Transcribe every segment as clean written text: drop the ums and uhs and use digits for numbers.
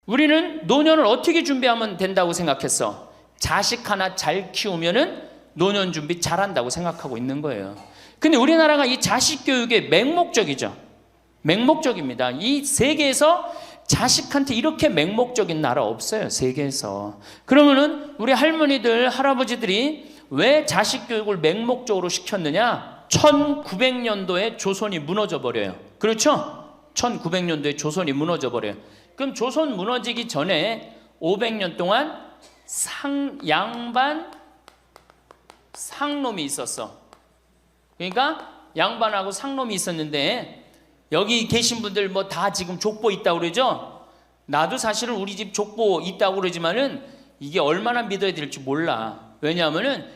우리는 노년을 어떻게 준비하면 된다고 생각했어? 자식 하나 잘 키우면은 노년 준비 잘한다고 생각하고 있는 거예요. 근데 우리나라가 이 자식 교육의 맹목적이죠. 맹목적입니다. 이 세계에서 자식한테 이렇게 맹목적인 나라 없어요. 세계에서. 그러면은 우리 할머니들, 할아버지들이 왜 자식 교육을 맹목적으로 시켰느냐? 1900년도에 조선이 무너져 버려요. 그렇죠? 1900년도에 조선이 무너져 버려요. 그럼 조선 무너지기 전에 500년 동안 양반 상놈이 있었어. 그러니까 양반하고 상놈이 있었는데, 여기 계신 분들 뭐 다 지금 족보 있다고 그러죠? 나도 사실은 우리 집 족보 있다고 그러지만은 이게 얼마나 믿어야 될지 몰라. 왜냐하면은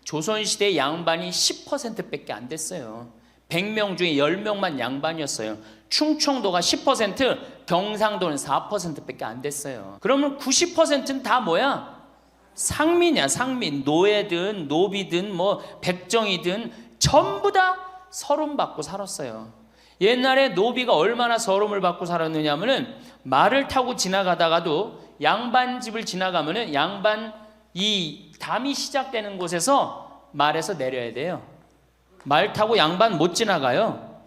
조선시대 양반이 10%밖에 안 됐어요. 100명 중에 10명만 양반이었어요. 충청도가 10%, 경상도는 4%밖에 안 됐어요. 그러면 90%는 다 뭐야? 상민이야, 상민. 노예든 노비든 뭐 백정이든 전부 다 서름 받고 살았어요. 옛날에 노비가 얼마나 서름을 받고 살았느냐면은 말을 타고 지나가다가도 양반 집을 지나가면은 양반 이 담이 시작되는 곳에서 말에서 내려야 돼요. 말 타고 양반 못 지나가요.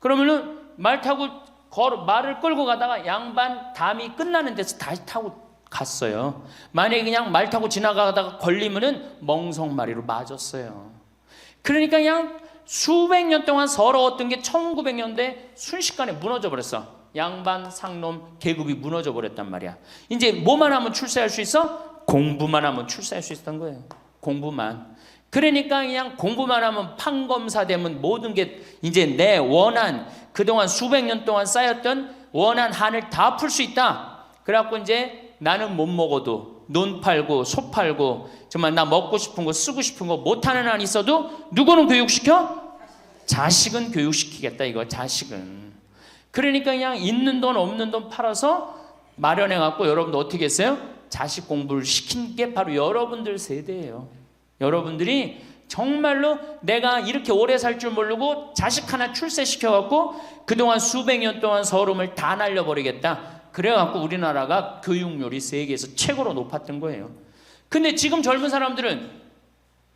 그러면은 말 타고 말을 끌고 가다가 양반 담이 끝나는 데서 다시 타고 갔어요. 만약에 그냥 말 타고 지나가다가 걸리면은 멍석마리로 맞았어요. 그러니까 그냥 수백 년 동안 서러웠던 게 1900년대 순식간에 무너져 버렸어. 양반, 상놈, 계급이 무너져 버렸단 말이야. 이제 뭐만 하면 출세할 수 있어? 공부만 하면 출세할 수 있었던 거예요. 공부만. 그러니까 그냥 공부만 하면 판검사 되면 모든 게 이제 내 원한, 그동안 수백 년 동안 쌓였던 원한 한을 다 풀 수 있다. 그래갖고 이제 나는 못 먹어도 논 팔고 소 팔고 정말 나 먹고 싶은 거 쓰고 싶은 거 못하는 한 있어도 누구는 교육시켜? 자식은 교육시키겠다 이거. 자식은. 그러니까 그냥 있는 돈 없는 돈 팔아서 마련해 갖고 여러분들 어떻게 했어요? 자식 공부를 시킨 게 바로 여러분들 세대예요. 여러분들이 정말로 내가 이렇게 오래 살 줄 모르고 자식 하나 출세시켜 갖고 그동안 수백 년 동안 서름을 다 날려버리겠다. 그래갖고 우리나라가 교육률이 세계에서 최고로 높았던 거예요. 근데 지금 젊은 사람들은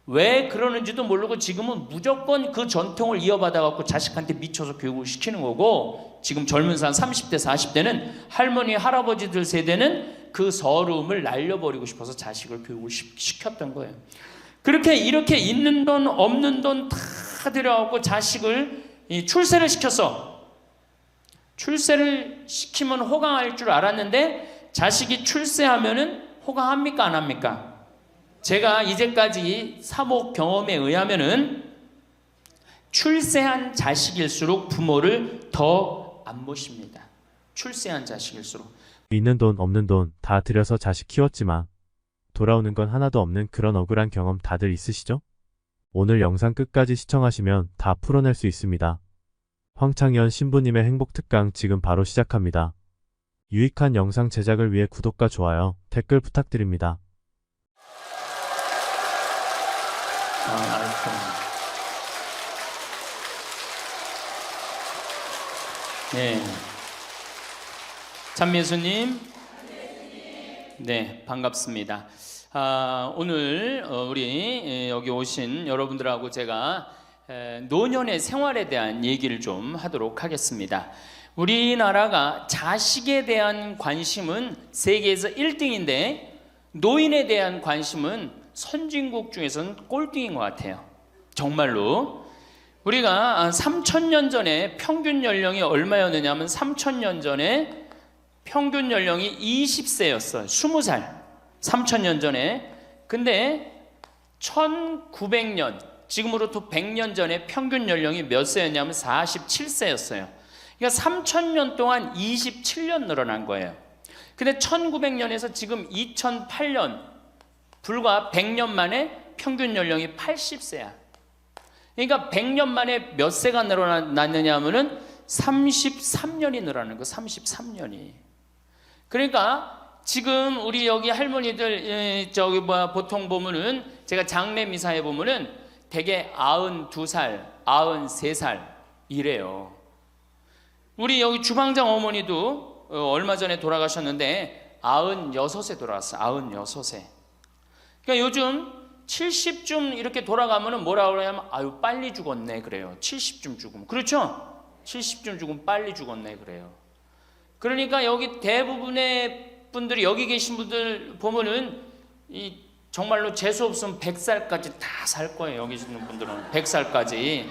왜 그러는지도 모르고 지금은 무조건 그 전통을 이어받아갖고 자식한테 미쳐서 교육을 시키는 거고, 지금 젊은 사람 30대 40대는 할머니 할아버지들 세대는 그 서름을 날려버리고 싶어서 자식을 교육을 시켰던 거예요. 그렇게 이렇게 있는 돈 없는 돈 다 들여갖고 자식을 출세를 시켰어. 출세를 시키면 호강할 줄 알았는데 자식이 출세하면은 호강합니까 안 합니까? 제가 이제까지 사목 경험에 의하면은 출세한 자식일수록 부모를 더 안 모십니다. 출세한 자식일수록. 있는 돈 없는 돈 다 들여서 자식 키웠지만 돌아오는 건 하나도 없는 그런 억울한 경험 다들 있으시죠? 오늘 영상 끝까지 시청하시면 다 풀어낼 수 있습니다. 황창현 신부님의 행복특강 지금 바로 시작합니다. 유익한 영상 제작을 위해 구독과 좋아요, 댓글 부탁드립니다. 네. 찬미수님, 네, 반갑습니다. 오늘 우리 여기 오신 여러분들하고 제가 노년의 생활에 대한 얘기를 좀 하도록 하겠습니다. 우리나라가 자식에 대한 관심은 세계에서 1등인데 노인에 대한 관심은 선진국 중에서는 꼴등인 것 같아요. 정말로. 우리가 3000년 전에 평균 연령이 얼마였느냐 하면 3000년 전에 평균 연령이 20세였어요. 20살. 3000년 전에. 근데 1900년, 지금으로부터 100년 전에 평균 연령이 몇 세였냐면 47세였어요. 그러니까 3000년 동안 27년 늘어난 거예요. 근데 1900년에서 지금 2008년, 불과 100년 만에 평균 연령이 80세야. 그러니까 100년 만에 몇 세가 늘어났느냐 하면은 33년이 늘어나는 거, 33년이. 그러니까 지금 우리 여기 할머니들 보통 보면은 제가 장례 미사에 보면은 대개 92살, 93살 이래요. 우리 여기 주방장 어머니도 얼마 전에 돌아가셨는데 96에 돌아왔어. 96에. 그러니까 요즘 70쯤 이렇게 돌아가면은 뭐라 그러냐면 아유 빨리 죽었네 그래요. 70쯤 죽으면. 그렇죠? 70쯤 죽으면 빨리 죽었네 그래요. 그러니까 여기 대부분의 분들이 여기 계신 분들 보면은 이 정말로 재수 없으면 100살까지 다 살 거예요. 여기 있는 분들은 100살까지.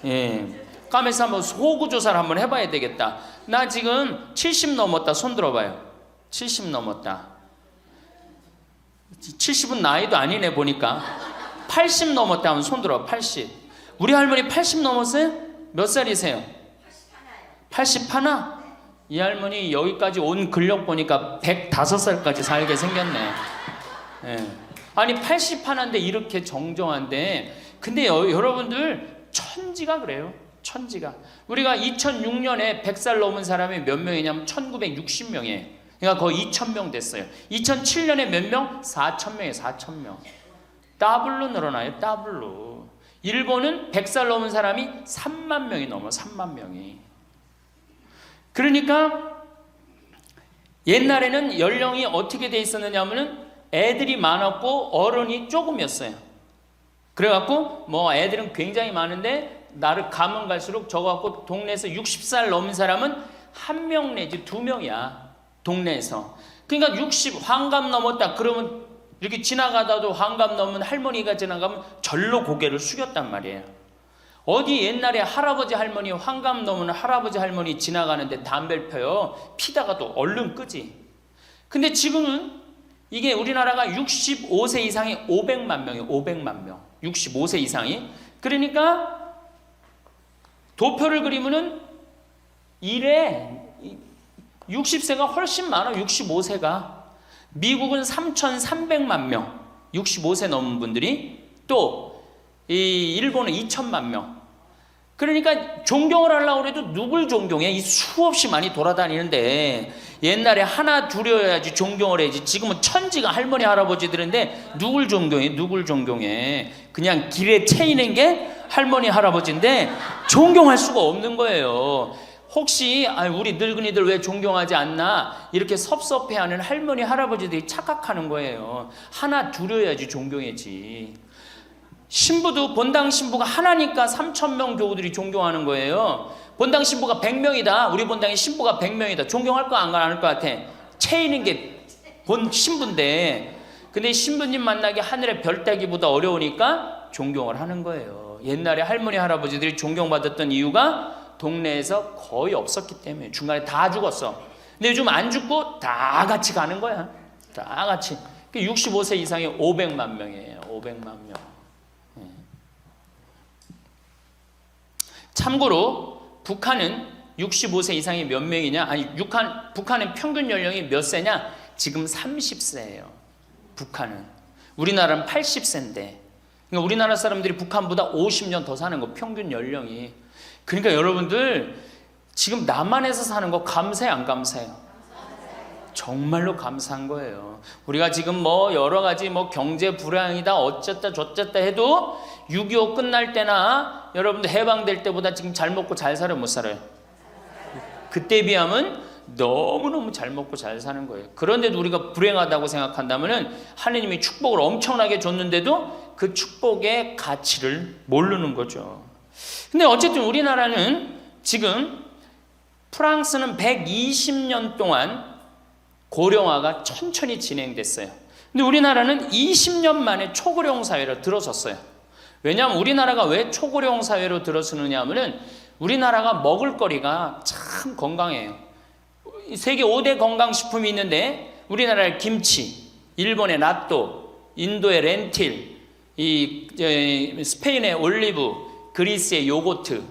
예. 까메서 한번 호구 조사를 한번 해봐야 되겠다. 나 지금 70 넘었다. 손 들어봐요. 70 넘었다. 70은 나이도 아니네 보니까. 80 넘었다 하면 손 들어. 80. 우리 할머니 80 넘었어요? 몇 살이세요? 81? 이 할머니 여기까지 온 근력 보니까 105살까지 살게 생겼네. 예. 아니 81인데 이렇게 정정한데, 근데 여러분들 천지가 그래요. 천지가. 우리가 2006년에 100살 넘은 사람이 몇 명이냐면 1960명이에요. 그러니까 거의 2000명 됐어요. 2007년에 몇 명? 4000명이에요. 4000명. 더블로 늘어나요. 더블로. 일본은 100살 넘은 사람이 3만 명이 넘어. 3만 명이. 그러니까 옛날에는 연령이 어떻게 돼 있었느냐 하면은 애들이 많았고 어른이 조금이었어요. 그래갖고 뭐 애들은 굉장히 많은데 나를 가면 갈수록 저거 갖고 동네에서 60살 넘은 사람은 1명 내지 2명이야. 동네에서. 그러니까 60 환갑 넘었다 그러면 이렇게 지나가다도 환갑 넘은 할머니가 지나가면 절로 고개를 숙였단 말이에요. 어디 옛날에 할아버지 할머니 환갑 넘은 할아버지 할머니 지나가는데 담배를 펴요. 피다가도 얼른 끄지. 근데 지금은 이게 우리나라가 65세 이상이 500만 명이에요. 500만 명. 65세 이상이. 그러니까 도표를 그리면은 이래 60세가 훨씬 많아. 65세가. 미국은 3,300만 명. 65세 넘은 분들이. 또 이 일본은 2천만 명. 그러니까 존경을 하려고 해도 누굴 존경해? 이 수없이 많이 돌아다니는데 옛날에 하나 둘이어야지 존경을 해야지. 지금은 천지가 할머니 할아버지들인데 누굴 존경해? 누굴 존경해? 그냥 길에 채이는 게 할머니 할아버지인데 존경할 수가 없는 거예요. 혹시 우리 늙은이들 왜 존경하지 않나 이렇게 섭섭해하는 할머니 할아버지들이 착각하는 거예요. 하나 둘이어야지 존경해지. 신부도 본당 신부가 하나니까 3,000명 교우들이 존경하는 거예요. 본당 신부가 100명이다. 우리 본당에 신부가 100명이다. 존경할 거 안 할 것 같아. 채이는 게 본 신부인데, 근데 신부님 만나기 하늘의 별 따기보다 어려우니까 존경을 하는 거예요. 옛날에 할머니 할아버지들이 존경받았던 이유가 동네에서 거의 없었기 때문에. 중간에 다 죽었어. 근데 요즘 안 죽고 다 같이 가는 거야. 다 같이. 65세 이상이 500만 명이에요. 500만 명. 참고로 북한은 65세 이상이 몇 명이냐? 아니, 북한은 평균 연령이 몇 세냐? 지금 30세예요. 북한은. 우리나라는 80세인데. 그러니까 우리나라 사람들이 북한보다 50년 더 사는 거, 평균 연령이. 그러니까 여러분들 지금 남한에서 사는 거 감사해 안 감사해요? 정말로 감사한 거예요. 우리가 지금 뭐 여러 가지 뭐 경제 불황이다 어쨌다 저쨌다 해도 6.25 끝날 때나 여러분들 해방될 때보다 지금 잘 먹고 잘 살아요, 못 살아요? 그때 비하면 너무너무 잘 먹고 잘 사는 거예요. 그런데도 우리가 불행하다고 생각한다면은 하느님이 축복을 엄청나게 줬는데도 그 축복의 가치를 모르는 거죠. 근데 어쨌든 우리나라는 지금 프랑스는 120년 동안 고령화가 천천히 진행됐어요. 근데 우리나라는 20년 만에 초고령 사회로 들어섰어요. 왜냐하면 우리나라가 왜 초고령 사회로 들어서느냐 하면은 우리나라가 먹을거리가 참 건강해요. 세계 5대 건강식품이 있는데 우리나라의 김치, 일본의 나또, 인도의 렌틸, 스페인의 올리브, 그리스의 요거트,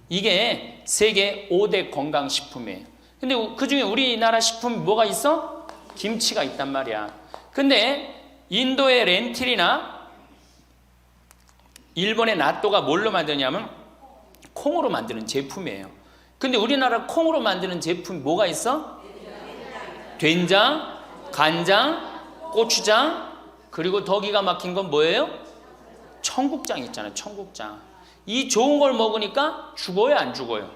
이게 세계 5대 건강식품이에요. 근데 그 중에 우리나라 식품이 뭐가 있어? 김치가 있단 말이야. 근데 인도의 렌틸이나 일본의 나또가 뭘로 만드냐면 콩으로 만드는 제품이에요. 근데 우리나라 콩으로 만드는 제품이 뭐가 있어? 된장, 간장, 고추장, 그리고 더 기가 막힌 건 뭐예요? 청국장 있잖아요. 청국장. 이 좋은 걸 먹으니까 죽어요, 안 죽어요?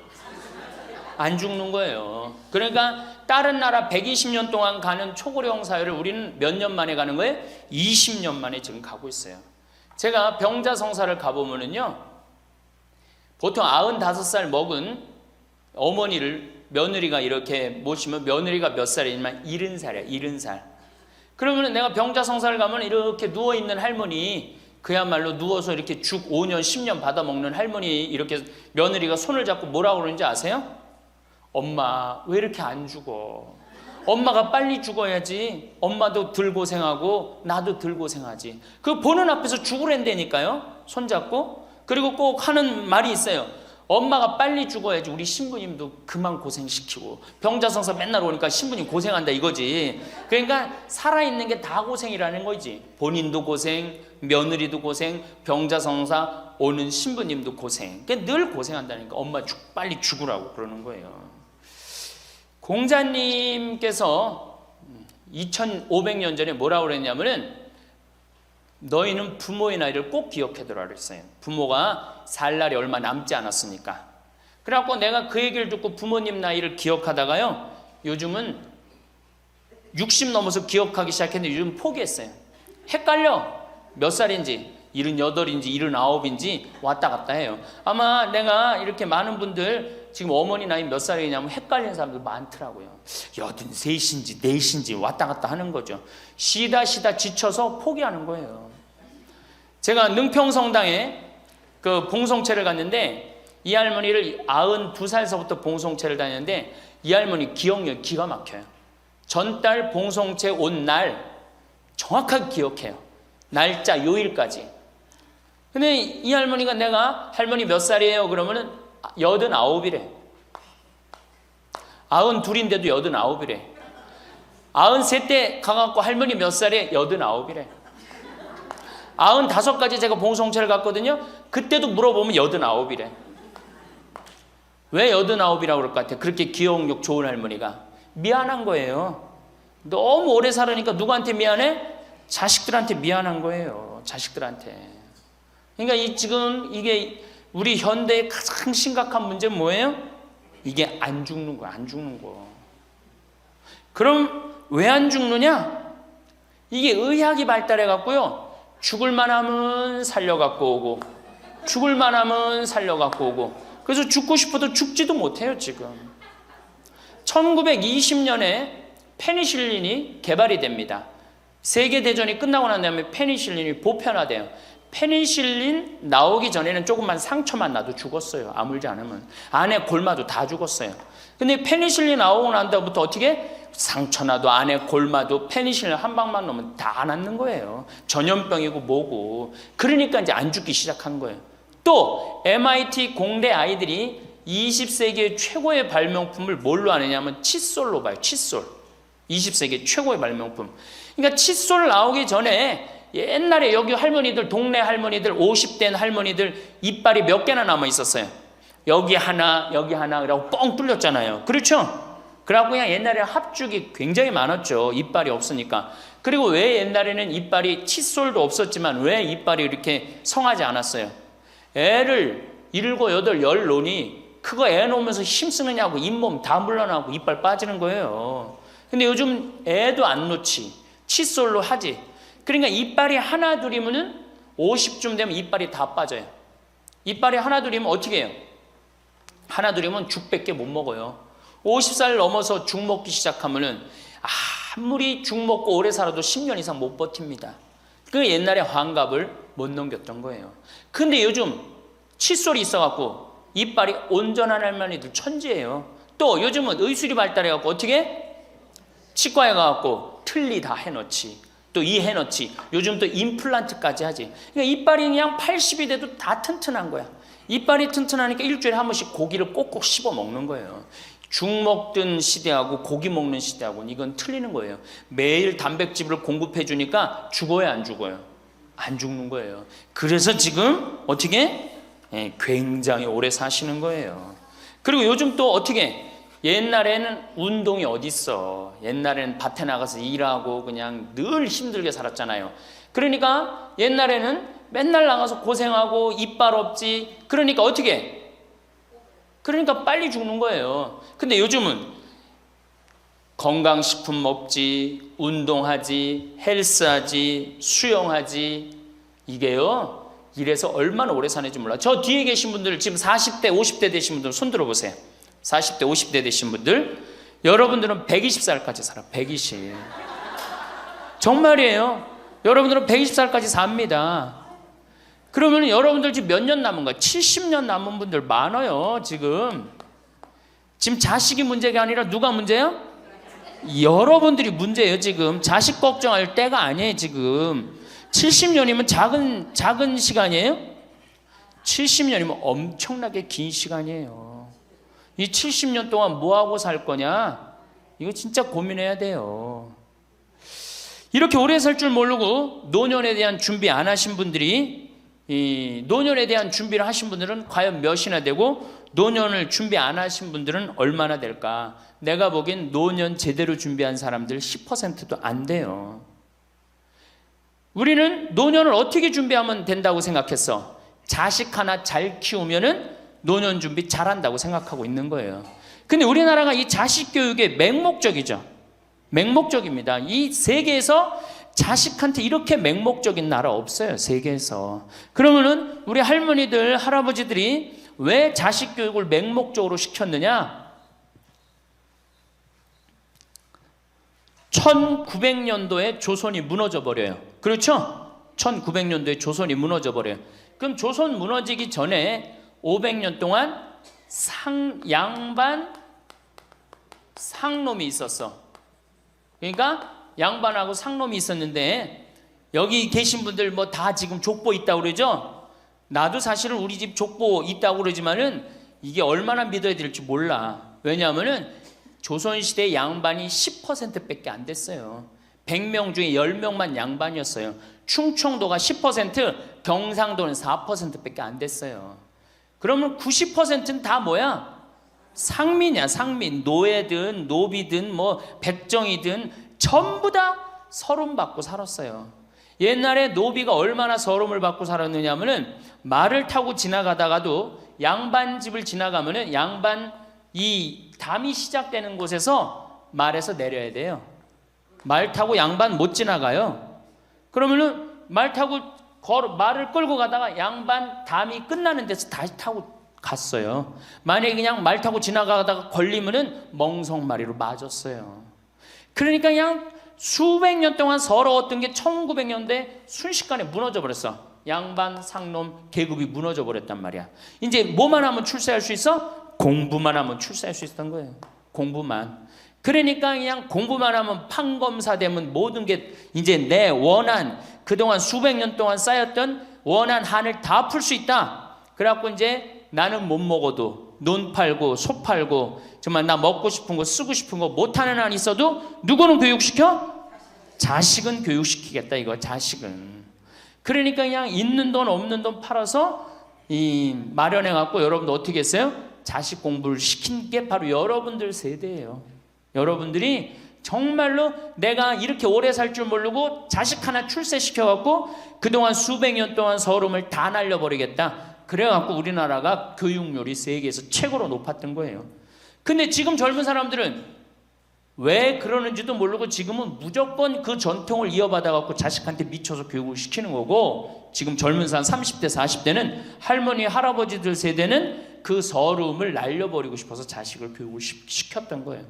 안 죽는 거예요. 그러니까 다른 나라 120년 동안 가는 초고령 사회를 우리는 몇 년 만에 가는 거예요? 20년 만에 지금 가고 있어요. 제가 병자성사를 가보면은요, 보통 95살 먹은 어머니를 며느리가 이렇게 모시면 며느리가 몇 살이냐면 70살이야, 70살. 그러면 내가 병자성사를 가면 이렇게 누워있는 할머니, 그야말로 누워서 이렇게 죽 5년, 10년 받아먹는 할머니, 이렇게 며느리가 손을 잡고 뭐라고 그러는지 아세요? 엄마, 왜 이렇게 안 죽어? 엄마가 빨리 죽어야지. 엄마도 덜 고생하고 나도 덜 고생하지. 그 보는 앞에서 죽으랜다니까요. 손잡고. 그리고 꼭 하는 말이 있어요. 엄마가 빨리 죽어야지 우리 신부님도 그만 고생시키고. 병자성사 맨날 오니까 신부님 고생한다 이거지. 그러니까 살아있는 게 다 고생이라는 거지. 본인도 고생, 며느리도 고생, 병자성사 오는 신부님도 고생. 그러니까 늘 고생한다니까. 엄마 빨리 죽으라고 그러는 거예요. 공자님께서 2500년 전에 뭐라고 그랬냐면은 너희는 부모의 나이를 꼭 기억해두라 그랬어요. 부모가 살 날이 얼마 남지 않았으니까. 그래갖고 내가 그 얘기를 듣고 부모님 나이를 기억하다가요, 요즘은 60 넘어서 기억하기 시작했는데 요즘 포기했어요. 헷갈려. 몇 살인지 78인지 79인지 왔다 갔다 해요. 아마 내가 이렇게 많은 분들 지금 어머니 나이 몇 살이냐면 헷갈리는 사람들 많더라고요. 83인지 4인지 왔다 갔다 하는 거죠. 쉬다 지쳐서 포기하는 거예요. 제가 능평성당에 그 봉송체를 갔는데 이 할머니를 92살서부터 봉송체를 다녔는데 이 할머니 기억력 기가 막혀요. 전달 봉송체 온 날 정확하게 기억해요. 날짜 요일까지. 근데 이 할머니가 내가 할머니 몇 살이에요? 그러면은 89이래. 92인데도 89이래. 93때 가갖고 할머니 몇 살에 89이래. 95까지 제가 봉송체를 갔거든요. 그때도 물어보면 89이래. 왜 89이라고 그럴 것 같아요? 그렇게 기억력 좋은 할머니가. 미안한 거예요. 너무 오래 살으니까 누구한테 미안해? 자식들한테 미안한 거예요. 자식들한테. 그러니까 지금 이게 우리 현대의 가장 심각한 문제는 뭐예요? 이게 안 죽는 거야. 안 죽는 거. 그럼 왜 안 죽느냐? 이게 의학이 발달해 갖고요. 죽을 만하면 살려 갖고 오고 죽을 만하면 살려 갖고 오고 그래서 죽고 싶어도 죽지도 못해요. 지금 1920년에 페니실린이 개발이 됩니다. 세계대전이 끝나고 난 다음에 페니실린이 보편화돼요. 페니실린 나오기 전에는 조금만 상처만 나도 죽었어요. 아물지 않으면. 안에 골마도 다 죽었어요. 근데 페니실린 나오고 난 다음부터 어떻게? 상처 나도 안에 골마도 페니실린 한 방만 넣으면 다 낫는 거예요. 전염병이고 뭐고. 그러니까 이제 안 죽기 시작한 거예요. 또 MIT 공대 아이들이 20세기의 최고의 발명품을 뭘로 아느냐면 칫솔로 봐요. 칫솔. 20세기 최고의 발명품. 그러니까 칫솔 나오기 전에 옛날에 여기 할머니들, 동네 할머니들, 50된 할머니들 이빨이 몇 개나 남아 있었어요. 여기 하나, 그러고 뻥 뚫렸잖아요. 그렇죠? 그래갖고 그냥 옛날에 합죽이 굉장히 많았죠. 이빨이 없으니까. 그리고 왜 옛날에는 이빨이 칫솔도 없었지만 왜 이빨이 이렇게 성하지 않았어요? 애를 7, 8, 10 놓으니 그거 애 놓으면서 힘쓰느냐고 잇몸 다 물러나고 이빨 빠지는 거예요. 근데 요즘 애도 안 놓지. 칫솔로 하지. 그러니까 이빨이 하나 둘이면은 50쯤 되면 이빨이 다 빠져요. 이빨이 하나 둘이면 어떻게 해요? 하나 둘이면 죽밖에 못 먹어요. 50살 넘어서 죽 먹기 시작하면은 아무리 죽 먹고 오래 살아도 10년 이상 못 버팁니다. 그 옛날에 환갑을 못 넘겼던 거예요. 근데 요즘 칫솔이 있어갖고 이빨이 온전한 할머니들 천지예요. 또 요즘은 의술이 발달해갖고 어떻게? 치과에 가갖고 틀니 다 해놓지. 또 이 해놓지. 요즘 또 임플란트까지 하지. 그러니까 이빨이 그냥 80이 돼도 다 튼튼한 거야. 이빨이 튼튼하니까 일주일에 한 번씩 고기를 꼭꼭 씹어 먹는 거예요. 죽 먹던 시대하고 고기 먹는 시대하고는 이건 틀리는 거예요. 매일 단백질을 공급해 주니까 죽어요, 안 죽어요? 안 죽는 거예요. 그래서 지금 어떻게? 굉장히 오래 사시는 거예요. 그리고 요즘 또 어떻게? 옛날에는 운동이 어딨어. 옛날에는 밭에 나가서 일하고 그냥 늘 힘들게 살았잖아요. 그러니까 옛날에는 맨날 나가서 고생하고 이빨 없지. 그러니까 어떻게? 그러니까 빨리 죽는 거예요. 근데 요즘은 건강식품 먹지, 운동하지, 헬스하지, 수영하지. 이게요, 이래서 얼마나 오래 사는지 몰라. 저 뒤에 계신 분들, 지금 40대, 50대 되신 분들 손 들어보세요. 40대, 50대 되신 분들, 여러분들은 120살까지 살아. 120. 정말이에요. 여러분들은 120살까지 삽니다. 그러면 여러분들 지금 몇 년 남은 거야? 70년 남은 분들 많아요. 지금 자식이 문제가 아니라 누가 문제야? 여러분들이 문제예요. 지금 자식 걱정할 때가 아니에요. 지금 70년이면 작은 시간이에요? 70년이면 엄청나게 긴 시간이에요. 이 70년 동안 뭐하고 살 거냐? 이거 진짜 고민해야 돼요. 이렇게 오래 살 줄 모르고 노년에 대한 준비 안 하신 분들이, 이 노년에 대한 준비를 하신 분들은 과연 몇이나 되고, 노년을 준비 안 하신 분들은 얼마나 될까? 내가 보기엔 노년 제대로 준비한 사람들 10%도 안 돼요. 우리는 노년을 어떻게 준비하면 된다고 생각했어? 자식 하나 잘 키우면은 노년 준비 잘한다고 생각하고 있는 거예요. 근데 우리나라가 이 자식 교육에 맹목적이죠. 맹목적입니다. 이 세계에서 자식한테 이렇게 맹목적인 나라 없어요. 세계에서. 그러면은 우리 할머니들, 할아버지들이 왜 자식 교육을 맹목적으로 시켰느냐? 1900년도에 조선이 무너져 버려요. 그렇죠? 1900년도에 조선이 무너져 버려요. 그럼 조선 무너지기 전에 500년 동안 양반 상놈이 있었어. 그러니까 양반하고 상놈이 있었는데, 여기 계신 분들 뭐 다 지금 족보 있다고 그러죠? 나도 사실은 우리 집 족보 있다고 그러지만은 이게 얼마나 믿어야 될지 몰라. 왜냐하면은 조선시대 양반이 10%밖에 안 됐어요. 100명 중에 10명만 양반이었어요. 충청도가 10%, 경상도는 4%밖에 안 됐어요. 그러면 90%는 다 뭐야? 상민이야. 상민. 노예든 노비든 뭐 백정이든 전부 다 서름 받고 살았어요. 옛날에 노비가 얼마나 서름을 받고 살았느냐면은, 말을 타고 지나가다가도 양반 집을 지나가면은 양반 이 담이 시작되는 곳에서 말에서 내려야 돼요. 말 타고 양반 못 지나가요. 그러면은 말을 끌고 가다가 양반 담이 끝나는 데서 다시 타고 갔어요. 만약에 그냥 말 타고 지나가다가 걸리면은 멍석마리로 맞았어요. 그러니까 그냥 수백 년 동안 서러웠던 게 1900년대 순식간에 무너져 버렸어. 양반, 상놈, 계급이 무너져 버렸단 말이야. 이제 뭐만 하면 출세할 수 있어? 공부만 하면 출세할 수 있었던 거예요. 공부만. 그러니까 그냥 공부만 하면 판검사 되면 모든 게 이제 내 원한, 그동안 수백 년 동안 쌓였던 원한 한을 다 풀 수 있다. 그래갖고 이제 나는 못 먹어도 논 팔고 소 팔고 정말 나 먹고 싶은 거 쓰고 싶은 거 못하는 한 있어도 누구는 교육시켜? 자식은 교육시키겠다 이거. 자식은. 그러니까 그냥 있는 돈 없는 돈 팔아서 마련해갖고 여러분들 어떻게 했어요? 자식 공부를 시킨 게 바로 여러분들 세대예요. 여러분들이 정말로 내가 이렇게 오래 살 줄 모르고 자식 하나 출세시켜갖고 그동안 수백 년 동안 서름을 다 날려버리겠다. 그래갖고 우리나라가 교육률이 세계에서 최고로 높았던 거예요. 근데 지금 젊은 사람들은 왜 그러는지도 모르고 지금은 무조건 그 전통을 이어받아갖고 자식한테 미쳐서 교육을 시키는 거고, 지금 젊은 사람 30대 40대는 할머니 할아버지들 세대는 그 서름을 날려버리고 싶어서 자식을 교육을 시켰던 거예요.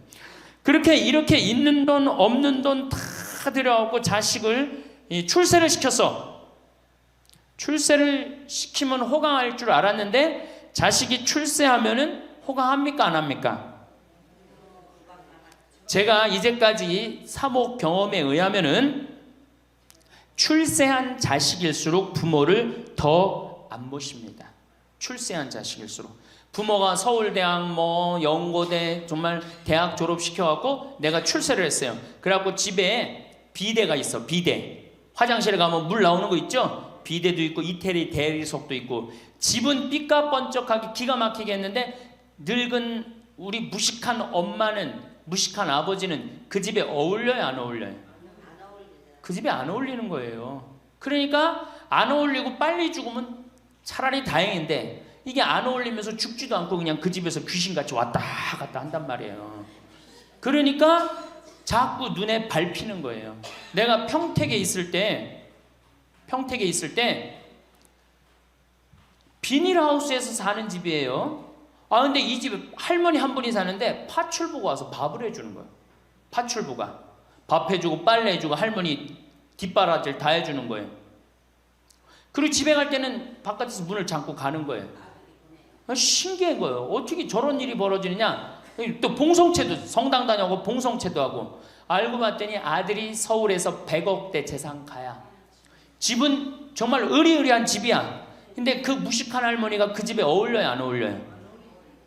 그렇게 이렇게 있는 돈 없는 돈 다 들여갖고 자식을 출세를 시켰어. 출세를 시키면 호강할 줄 알았는데 자식이 출세하면은 호강합니까 안 합니까? 제가 이제까지 사목 경험에 의하면은 출세한 자식일수록 부모를 더 안 모십니다. 출세한 자식일수록. 부모가 서울대학 뭐 연고대 정말 대학 졸업시켜갖고 내가 출세를 했어요. 그래갖고 집에 비데가 있어. 비데. 화장실에 가면 물 나오는 거 있죠? 비데도 있고 이태리 대리석도 있고. 집은 삐까번쩍하게 기가 막히게 했는데 늙은 우리 무식한 엄마는, 무식한 아버지는 그 집에 어울려요 안 어울려요? 그 집에 안 어울리는 거예요. 그러니까 안 어울리고 빨리 죽으면 차라리 다행인데 이게 안 어울리면서 죽지도 않고 그냥 그 집에서 귀신같이 왔다 갔다 한단 말이에요. 그러니까 자꾸 눈에 밟히는 거예요. 내가 평택에 있을 때 비닐하우스에서 사는 집이에요. 근데 이 집에 할머니 한 분이 사는데 파출부가 와서 밥을 해주는 거예요. 파출부가 밥 해주고 빨래 해주고 할머니 뒷바라지를 다 해주는 거예요. 그리고 집에 갈 때는 바깥에서 문을 잠고 가는 거예요. 신기한 거예요. 어떻게 저런 일이 벌어지느냐. 또 봉송체도, 성당 다녀오고 봉송체도 하고. 알고 봤더니 아들이 서울에서 100억대 재산가야. 집은 정말 으리으리한 집이야. 근데 그 무식한 할머니가 그 집에 어울려요, 안 어울려요?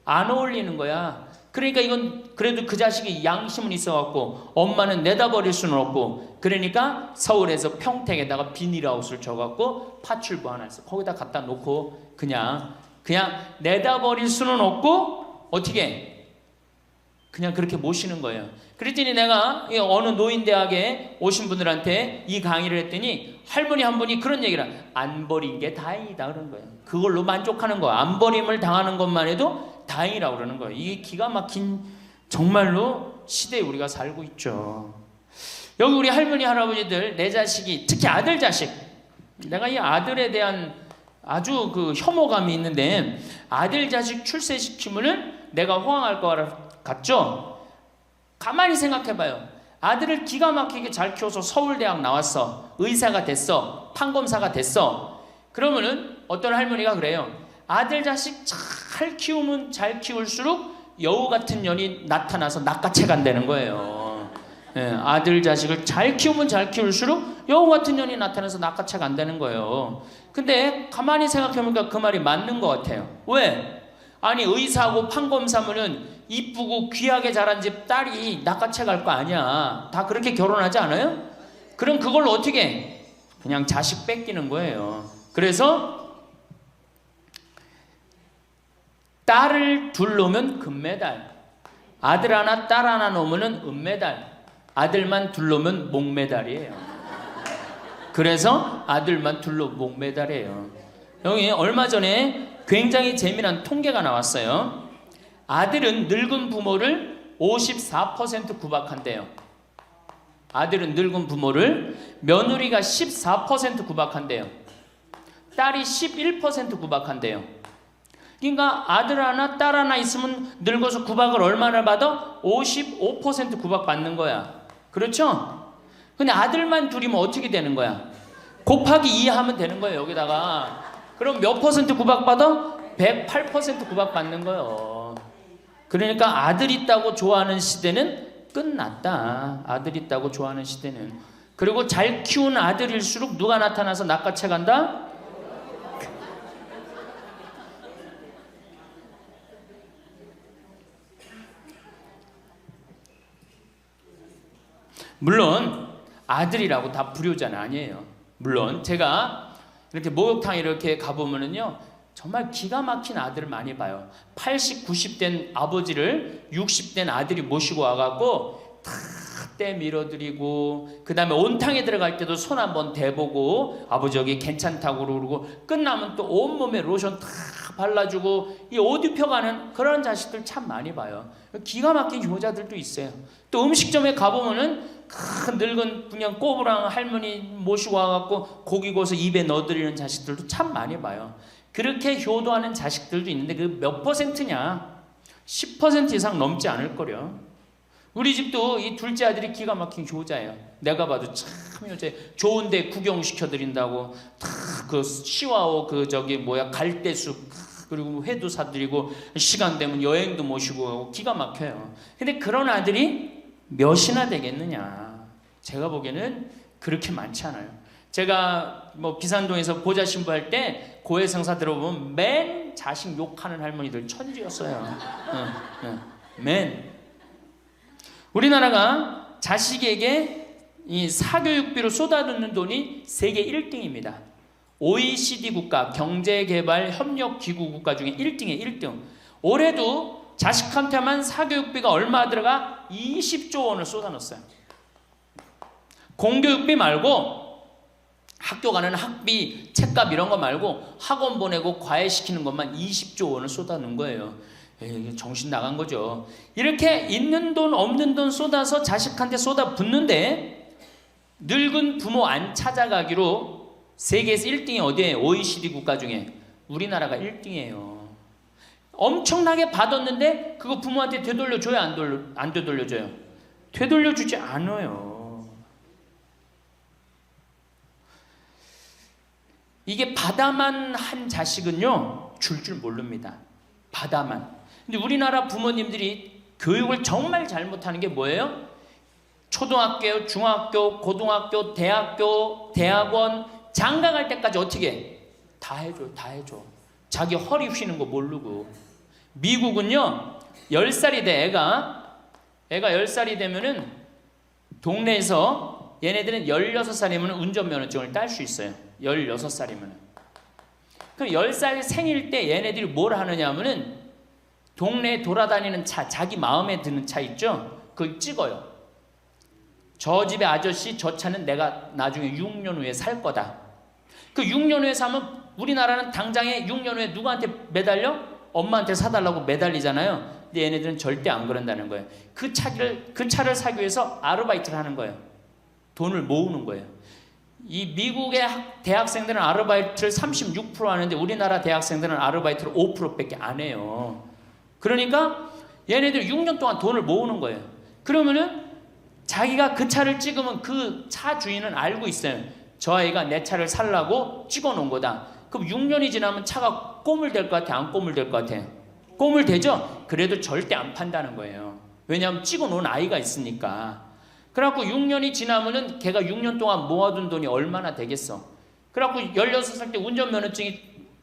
안 어울리는 거야. 그러니까 이건 그래도 그 자식이 양심은 있어갖고 엄마는 내다버릴 수는 없고, 그러니까 서울에서 평택에다가 비닐하우스를 줘갖고 파출부 하나 있어. 거기다 갖다 놓고 그냥 내다버릴 수는 없고 어떻게 그냥 그렇게 모시는 거예요. 그랬더니 내가 어느 노인대학에 오신 분들한테 이 강의를 했더니 할머니 한 분이 그런 얘기를 안 버린 게 다행이다 그러는 거예요. 그걸로 만족하는 거예요. 안 버림을 당하는 것만 해도 다행이라고 그러는 거예요. 이게 기가 막힌 정말로 시대에 우리가 살고 있죠. 여기 우리 할머니 할아버지들 내 자식이 특히 아들 자식, 내가 이 아들에 대한 아주 그 혐오감이 있는데 아들 자식 출세시키면은 내가 호황할 것 같죠? 가만히 생각해봐요. 아들을 기가 막히게 잘 키워서 서울대학 나왔어. 의사가 됐어. 판검사가 됐어. 그러면은 어떤 할머니가 그래요. 아들 자식 잘 키우면 잘 키울수록 여우 같은 년이 나타나서 낚아채 간다는 거예요. 아들 자식을 잘 키우면 잘 키울수록 여우 같은 년이 나타나서 낚아채 간다는 거예요. 근데 가만히 생각해보니까 그 말이 맞는 것 같아요. 왜? 아니 의사하고 판검사면은 이쁘고 귀하게 자란 집 딸이 낚아채 갈 거 아니야. 다 그렇게 결혼하지 않아요? 그럼 그걸 어떻게 그냥 자식 뺏기는 거예요. 그래서 딸을 둘 놓으면 금메달, 아들 하나 딸 하나 놓으면 은메달, 아들만 둘 놓으면 목메달이에요. 그래서 아들만 둘 놓으면 목메달이에요. 여기 얼마 전에 굉장히 재미난 통계가 나왔어요. 아들은 늙은 부모를 54% 구박한대요. 아들은 늙은 부모를, 며느리가 14% 구박한대요. 딸이 11% 구박한대요. 그러니까 아들 하나 딸 하나 있으면 늙어서 구박을 얼마나 받아? 55% 구박 받는 거야. 그렇죠? 근데 아들만 둘이면 어떻게 되는 거야? 곱하기 2 하면 되는 거예요. 여기다가. 그럼 몇 퍼센트 구박받아? 108% 구박받는 거예요. 그러니까 아들 있다고 좋아하는 시대는 끝났다. 아들 있다고 좋아하는 시대는. 그리고 잘 키운 아들일수록 누가 나타나서 낚아채 간다? 물론 아들이라고 다 불효자는 아니에요. 물론 제가 이렇게 목욕탕 이렇게 가보면은요, 정말 기가 막힌 아들을 많이 봐요. 80, 90된 아버지를 60된 아들이 모시고 와갖고 다 때 밀어드리고, 그 다음에 온탕에 들어갈 때도 손 한번 대보고 아버지 여기 괜찮다고 그러고, 끝나면 또 온몸에 로션 다 발라주고 이 옷 입혀가는 그런 자식들 참 많이 봐요. 기가 막힌 효자들도 있어요. 또 음식점에 가보면은 큰 늙은 그냥 꼬부랑 할머니 모시고 와갖고 고기 구워서 입에 넣어드리는 자식들도 참 많이 봐요. 그렇게 효도하는 자식들도 있는데 그 몇 퍼센트냐? 10% 이상 넘지 않을 거려. 우리 집도 이 둘째 아들이 기가 막힌 효자예요. 내가 봐도 참 효자예요. 좋은데 구경시켜드린다고 다 그 시와오 그 저기 뭐야 갈대숲 그리고 회도 사드리고 시간 되면 여행도 모시고 가고 기가 막혀요. 근데 그런 아들이 몇이나 되겠느냐? 제가 보기에는 그렇게 많지 않아요. 제가 뭐 비산동에서 보좌 신부할 때 고해성사 들어보면 맨 자식 욕하는 할머니들 천지였어요. 맨. 우리나라가 자식에게 이 사교육비로 쏟아붓는 돈이 세계 1등입니다. OECD 국가 경제개발협력기구 국가 중에 1등이에요. 1등. 올해도 자식한테만 사교육비가 얼마 들어가? 20조 원을 쏟아넣었어요. 공교육비 말고 학교 가는 학비, 책값 이런 거 말고 학원 보내고 과외시키는 것만 20조 원을 쏟아놓은 거예요. 에이, 정신 나간 거죠. 이렇게 있는 돈 없는 돈 쏟아서 자식한테 쏟아 붓는데 늙은 부모 안 찾아가기로 세계에서 1등이 어디에 OECD 국가 중에 우리나라가 1등이에요. 엄청나게 받았는데 그거 부모한테 되돌려줘요? 안 되돌려줘요? 되돌려주지 않아요. 이게 받아만 한 자식은요 줄 모릅니다. 받아만. 근데 우리나라 부모님들이 교육을 정말 잘못하는 게 뭐예요? 초등학교, 중학교, 고등학교, 대학교, 대학원 장가 갈 때까지 어떻게 해? 다 해줘. 자기 허리 휘는 거 모르고. 미국은요 10살이 돼 애가 10살이 되면은 동네에서 얘네들은 16살이면 운전면허증을 딸 수 있어요. 16살이면. 그럼 10살 생일 때 얘네들이 뭘 하느냐 하면은 동네에 돌아다니는 차, 자기 마음에 드는 차 있죠? 그걸 찍어요. 저 집의 아저씨 저 차는 내가 나중에 6년 후에 살 거다. 그 6년 후에 사면 우리나라는 당장에 6년 후에 누구한테 매달려? 엄마한테 사달라고 매달리잖아요. 근데 얘네들은 절대 안 그런다는 거예요. 그 차를 사기 위해서 아르바이트를 하는 거예요. 돈을 모으는 거예요. 이 미국의 대학생들은 아르바이트를 36% 하는데 우리나라 대학생들은 아르바이트를 5%밖에 안 해요. 그러니까 얘네들 6년 동안 돈을 모으는 거예요. 그러면은 자기가 그 차를 찍으면 그 차 주인은 알고 있어요. 저 아이가 내 차를 살라고 찍어 놓은 거다. 그럼 6년이 지나면 차가 꼬물될 것 같아? 안 꼬물될 것 같아? 꼬물되죠? 그래도 절대 안 판다는 거예요. 왜냐하면 찍어 놓은 아이가 있으니까. 그래갖고 6년이 지나면은 걔가 6년 동안 모아둔 돈이 얼마나 되겠어? 그래갖고 16살 때 운전면허증이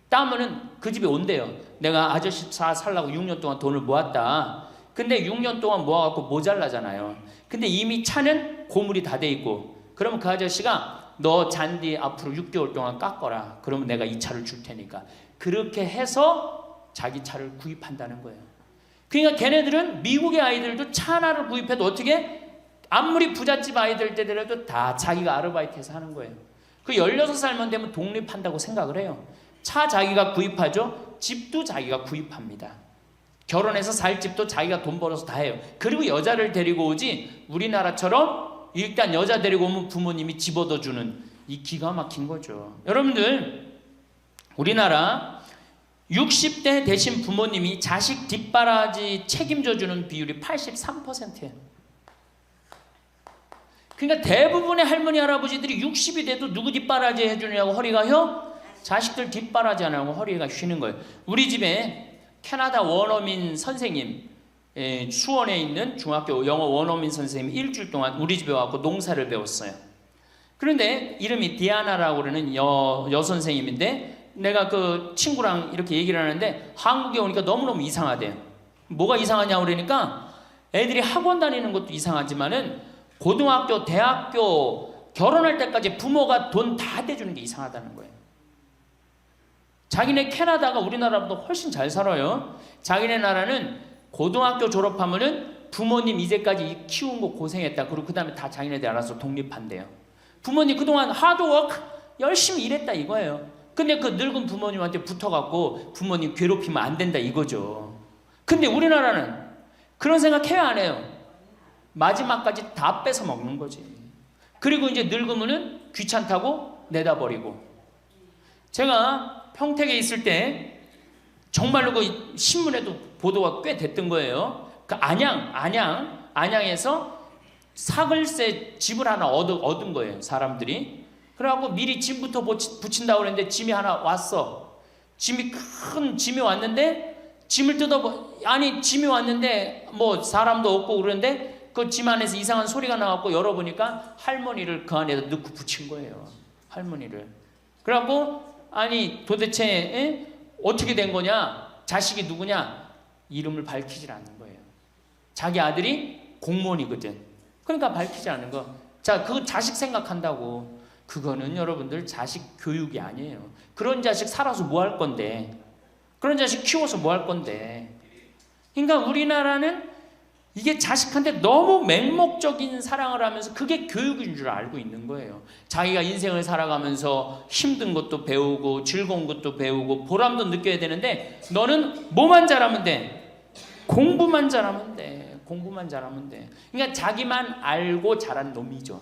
따면은 그 집에 온대요. 내가 아저씨 차 살라고 6년 동안 돈을 모았다. 근데 6년 동안 모아갖고 모자라잖아요. 근데 이미 차는 고물이 다 돼 있고, 그러면 그 아저씨가 너 잔디 앞으로 6개월 동안 깎어라. 그러면 내가 이 차를 줄 테니까. 그렇게 해서 자기 차를 구입한다는 거예요. 그러니까 걔네들은 미국의 아이들도 차 하나를 구입해도 어떻게? 아무리 부잣집 아이들 때더라도 다 자기가 아르바이트해서 하는 거예요. 그 16살만 되면 독립한다고 생각을 해요. 차 자기가 구입하죠. 집도 자기가 구입합니다. 결혼해서 살 집도 자기가 돈 벌어서 다 해요. 그리고 여자를 데리고 오지 우리나라처럼 일단 여자 데리고 오면 부모님이 집 얻어주는 이 기가 막힌 거죠. 여러분들 우리나라 60대 되신 부모님이 자식 뒷바라지 책임져주는 비율이 83%예요. 그러니까 대부분의 할머니 할아버지들이 60이 돼도 누구 뒷바라지 해주느냐고 허리가 혀? 자식들 뒷바라지 안 하고 허리가 휘는 거예요. 우리 집에 캐나다 원어민 선생님, 수원에 있는 중학교 영어 원어민 선생님이 일주일 동안 우리 집에 와서 농사를 배웠어요. 그런데 이름이 디아나라고 그러는 여선생님인데 내가 그 친구랑 이렇게 얘기를 하는데 한국에 오니까 너무너무 이상하대요. 뭐가 이상하냐고 그러니까 애들이 학원 다니는 것도 이상하지만은 고등학교, 대학교 결혼할 때까지 부모가 돈 다 대주는 게 이상하다는 거예요. 자기네 캐나다가 우리나라보다 훨씬 잘 살아요. 자기네 나라는 고등학교 졸업하면은 부모님 이제까지 키운 거 고생했다. 그리고 그 다음에 다 자기네들 알아서 독립한대요. 부모님 그동안 하드워크 열심히 일했다 이거예요. 근데 그 늙은 부모님한테 붙어갖고 부모님 괴롭히면 안 된다 이거죠. 근데 우리나라는 그런 생각 해야 안 해요. 마지막까지 다 뺏어 먹는 거지. 그리고 이제 늙으면은 귀찮다고 내다버리고. 제가 평택에 있을 때 정말로 그 신문에도 보도가 꽤 됐던 거예요. 그 안양에서 사글세 집을 하나 얻은 거예요, 사람들이. 그래갖고 미리 짐부터 붙인다고 그랬는데 짐이 하나 왔어. 큰 짐이 왔는데 짐을 짐이 왔는데 뭐 사람도 없고 그러는데 그 짐 안에서 이상한 소리가 나갖고 열어보니까 할머니를 그 안에다 넣고 붙인 거예요. 할머니를. 그래갖고 아니 도대체 어떻게 된 거냐? 자식이 누구냐? 이름을 밝히질 않는 거예요. 자기 아들이 공무원이거든. 그러니까 밝히지 않는 거. 자, 그 자식 생각한다고. 그거는 여러분들 자식 교육이 아니에요. 그런 자식 살아서 뭐 할 건데. 그런 자식 키워서 뭐 할 건데. 그러니까 우리나라는 이게 자식한테 너무 맹목적인 사랑을 하면서 그게 교육인 줄 알고 있는 거예요. 자기가 인생을 살아가면서 힘든 것도 배우고 즐거운 것도 배우고 보람도 느껴야 되는데 너는 뭐만 잘하면 돼. 공부만 잘하면 돼. 공부만 잘하면 돼. 그러니까 자기만 알고 자란 놈이죠.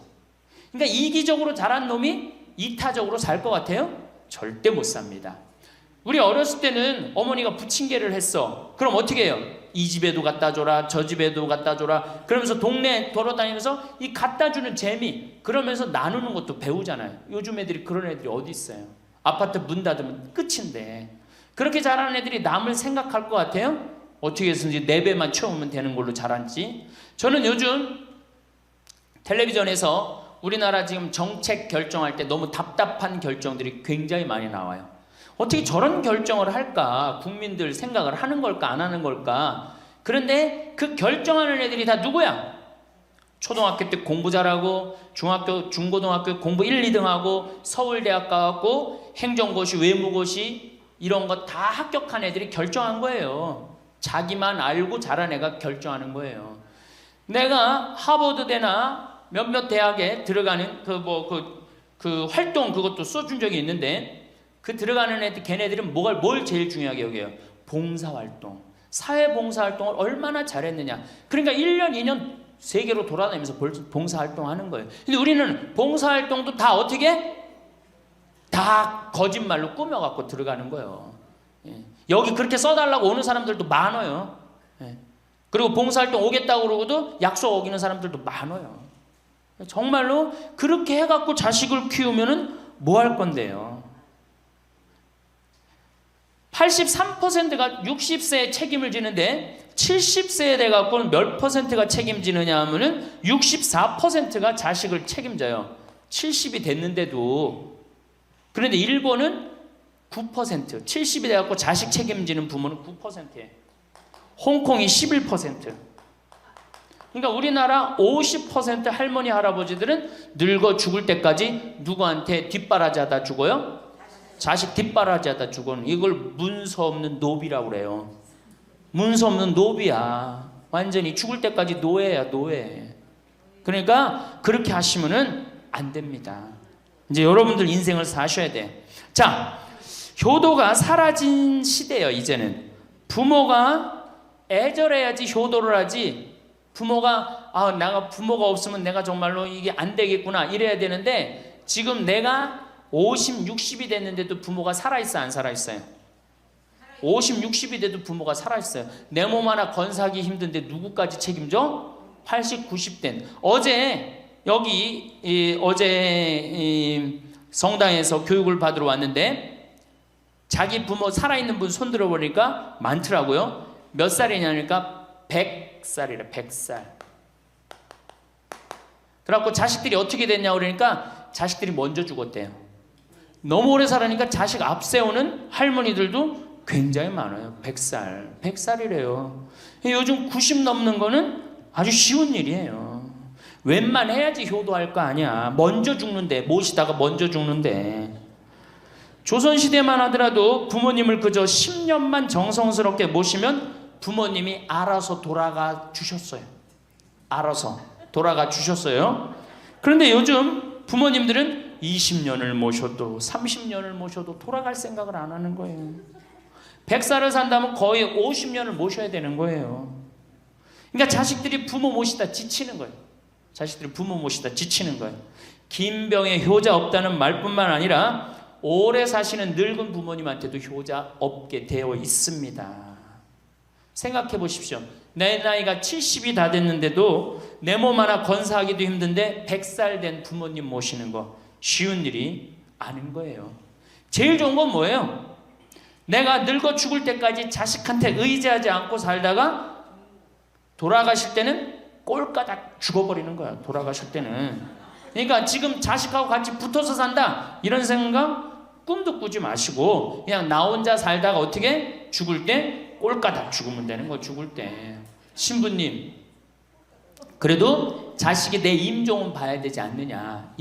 그러니까 이기적으로 자란 놈이 이타적으로 살 것 같아요? 절대 못 삽니다. 우리 어렸을 때는 어머니가 부침개를 했어. 그럼 어떻게 해요? 이 집에도 갖다 줘라, 저 집에도 갖다 줘라. 그러면서 동네 돌아다니면서 이 갖다 주는 재미, 그러면서 나누는 것도 배우잖아요. 요즘 애들이 그런 애들이 어디 있어요? 아파트 문 닫으면 끝인데. 그렇게 자라는 애들이 남을 생각할 것 같아요? 어떻게 해서든지 4배만 채우면 되는 걸로 자랐지. 저는 요즘 텔레비전에서 우리나라 지금 정책 결정할 때 너무 답답한 결정들이 굉장히 많이 나와요. 어떻게 저런 결정을 할까? 국민들 생각을 하는 걸까? 안 하는 걸까? 그런데 그 결정하는 애들이 다 누구야? 초등학교 때 공부 잘하고 중학교, 중고등학교 공부 1, 2등 하고 서울대학 가갖고 행정고시, 외무고시 이런 거 다 합격한 애들이 결정한 거예요. 자기만 알고 자란 애가 결정하는 거예요. 내가 하버드대나 몇몇 대학에 들어가는 그 활동 그것도 써준 적이 있는데 그 들어가는 애들 걔네들은 뭘 제일 중요하게 여겨요? 봉사활동. 사회봉사활동을 얼마나 잘했느냐. 그러니까 1년, 2년 세계로 돌아다니면서 봉사활동하는 거예요. 근데 우리는 봉사활동도 다 어떻게? 다 거짓말로 꾸며갖고 들어가는 거예요. 여기 그렇게 써달라고 오는 사람들도 많아요. 그리고 봉사활동 오겠다고 그러고도 약속 어기는 사람들도 많아요. 정말로 그렇게 해갖고 자식을 키우면은 뭐 할 건데요? 83%가 60세에 책임을 지는데 70세에 돼갖고는 몇 퍼센트가 책임지느냐 하면은 64%가 자식을 책임져요. 70이 됐는데도. 그런데 일본은 9%, 70이 돼갖고 자식 책임지는 부모는 9%예요. 홍콩이 11%. 그러니까 우리나라 50% 할머니 할아버지들은 늙어 죽을 때까지 누구한테 뒷바라지하다 죽어요? 자식 뒷바라지하다 죽어는 이걸 문서 없는 노비라고 그래요. 문서 없는 노비야. 완전히 죽을 때까지 노예야, 노예. 그러니까 그렇게 하시면은 안 됩니다. 이제 여러분들 인생을 사셔야 돼. 자, 효도가 사라진 시대예요. 이제는 부모가 애절해야지 효도를 하지. 부모가 내가 부모가 없으면 내가 정말로 이게 안 되겠구나 이래야 되는데 지금 내가 50, 60이 됐는데도 부모가 살아있어 안 살아있어요? 50, 60이 돼도 부모가 살아있어요. 내 몸 하나 건사하기 힘든데 누구까지 책임져? 80, 90된 어제 성당에서 교육을 받으러 왔는데 자기 부모 살아있는 분 손 들어보니까 많더라고요. 몇 살이냐니까 100살이래. 100살. 그래갖고 자식들이 어떻게 됐냐고 그러니까 자식들이 먼저 죽었대요. 너무 오래 살으니까 자식 앞세우는 할머니들도 굉장히 많아요. 100살. 100살이래요. 요즘 90 넘는 거는 아주 쉬운 일이에요. 웬만해야지 효도할 거 아니야. 먼저 죽는데, 모시다가 먼저 죽는데. 조선시대만 하더라도 부모님을 그저 10년만 정성스럽게 모시면 부모님이 알아서 돌아가 주셨어요. 알아서 돌아가 주셨어요. 그런데 요즘 부모님들은 20년을 모셔도 30년을 모셔도 돌아갈 생각을 안 하는 거예요. 100살을 산다면 거의 50년을 모셔야 되는 거예요. 그러니까 자식들이 부모 모시다 지치는 거예요. 자식들이 부모 모시다 지치는 거예요. 김병에 효자 없다는 말뿐만 아니라 오래 사시는 늙은 부모님한테도 효자 없게 되어 있습니다. 생각해 보십시오. 내 나이가 70이 다 됐는데도 내 몸 하나 건사하기도 힘든데 100살 된 부모님 모시는 거 쉬운 일이 아닌 거예요. 제일 좋은 건 뭐예요? 내가 늙어 죽을 때까지 자식한테 의지하지 않고 살다가 돌아가실 때는 꼴까닥 죽어버리는 거야. 돌아가실 때는. 그러니까 지금 자식하고 같이 붙어서 산다 이런 생각 꿈도 꾸지 마시고 그냥 나 혼자 살다가 어떻게 죽을 때 꼴까닥 죽으면 되는 거. 죽을 때 신부님 그래도 자식이 내 임종은 봐야 되지 않느냐.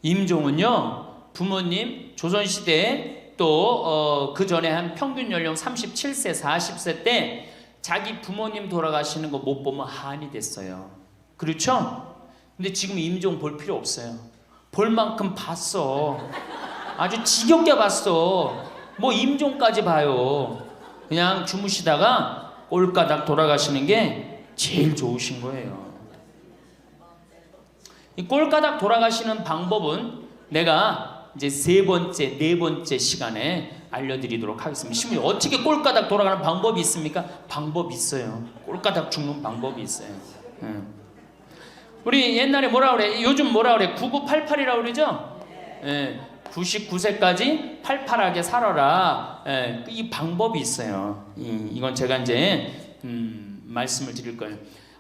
임종은요 부모님 조선시대에 또 그 전에 한 평균 연령 37세 40세 때 자기 부모님 돌아가시는 거 못 보면 한이 됐어요. 그렇죠? 근데 지금 임종 볼 필요 없어요. 볼 만큼 봤어. 아주 지겹게 봤어. 뭐 임종까지 봐요. 그냥 주무시다가 꼴가닥 돌아가시는 게 제일 좋으신 거예요. 이 꼴가닥 돌아가시는 방법은 내가 이제 세 번째, 네 번째 시간에 알려드리도록 하겠습니다. 시모님, 어떻게 꼴가닥 돌아가는 방법이 있습니까? 방법이 있어요. 꼴가닥 죽는 방법이 있어요. 우리 옛날에 뭐라 그래? 요즘 뭐라 그래? 9988이라고 그러죠? 99세까지 팔팔하게 살아라. 이 방법이 있어요. 이건 제가 이제 말씀을 드릴 거예요.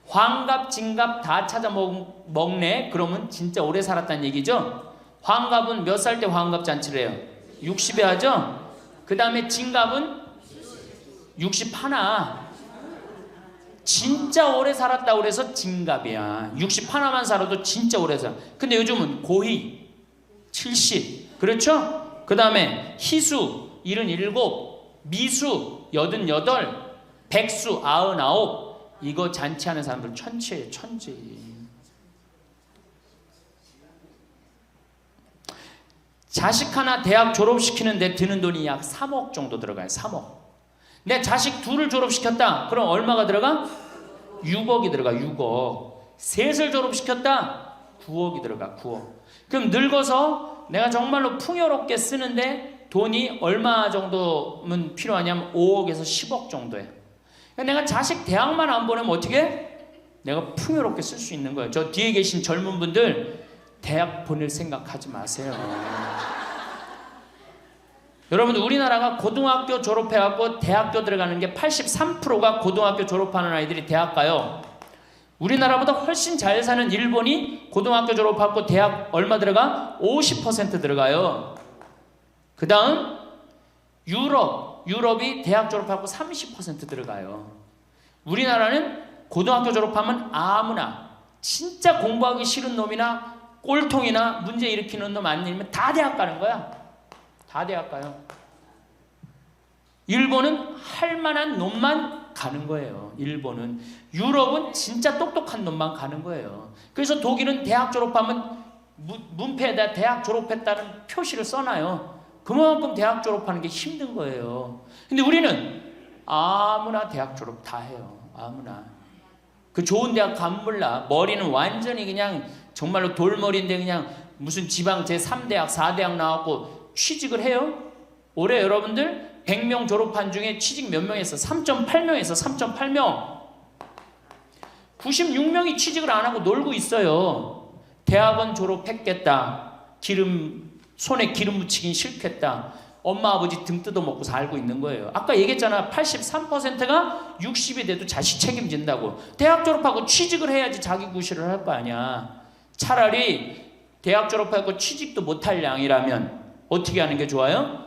환갑, 진갑 다 찾아 먹네. 그러면 진짜 오래 살았다는 얘기죠. 환갑은 몇 살 때 환갑 잔치를 해요? 60에 하죠. 그 다음에 진갑은 61. 진짜 오래 살았다고 그래서 진갑이야. 61만 살아도 진짜 오래 살아. 근데 요즘은 고희 70, 그렇죠? 그 다음에 희수 77, 미수 88, 백수 99. 이거 잔치하는 사람들 천재예요. 천재. 자식 하나 대학 졸업시키는데 드는 돈이 약 3억 정도 들어가요. 3억. 내 자식 둘을 졸업시켰다. 그럼 얼마가 들어가? 6억이 들어가. 6억. 셋을 졸업시켰다. 9억이 들어가. 9억. 그럼 늙어서 내가 정말로 풍요롭게 쓰는데 돈이 얼마 정도면 필요하냐면 5억에서 10억 정도예요. 내가 자식 대학만 안 보내면 어떻게? 내가 풍요롭게 쓸 수 있는 거예요. 저 뒤에 계신 젊은 분들 대학 보낼 생각하지 마세요. 여러분들, 우리나라가 고등학교 졸업해갖고 대학교 들어가는 게 83%가 고등학교 졸업하는 아이들이 대학 가요. 우리나라보다 훨씬 잘 사는 일본이 고등학교 졸업하고 대학 얼마 들어가? 50% 들어가요. 그 다음 유럽이 대학 졸업하고 30% 들어가요. 우리나라는 고등학교 졸업하면 아무나, 진짜 공부하기 싫은 놈이나 꼴통이나 문제 일으키는 놈 아니면 다 대학 가는 거야. 다 대학 가요. 일본은 할 만한 놈만 가는 거예요. 일본은. 유럽은 진짜 똑똑한 놈만 가는 거예요. 그래서 독일은 대학 졸업하면 문패에다 대학 졸업했다는 표시를 써놔요. 그만큼 대학 졸업하는 게 힘든 거예요. 근데 우리는 아무나 대학 졸업 다 해요. 아무나. 그 좋은 대학 가면 몰라. 머리는 완전히 그냥 정말로 돌머리인데 그냥 무슨 지방 제3대학, 4대학 나왔고 취직을 해요. 올해 여러분들 100명 졸업한 중에 취직 몇 명 했어? 3.8명에서 3.8명. 96명이 취직을 안 하고 놀고 있어요. 대학원 졸업했겠다. 손에 기름 묻히긴 싫겠다. 엄마 아버지 등 뜯어먹고 살고 있는 거예요. 아까 얘기했잖아. 83%가 60이 돼도 자식 책임진다고. 대학 졸업하고 취직을 해야지 자기 구실을 할 거 아니야. 차라리 대학 졸업하고 취직도 못할 양이라면 어떻게 하는 게 좋아요?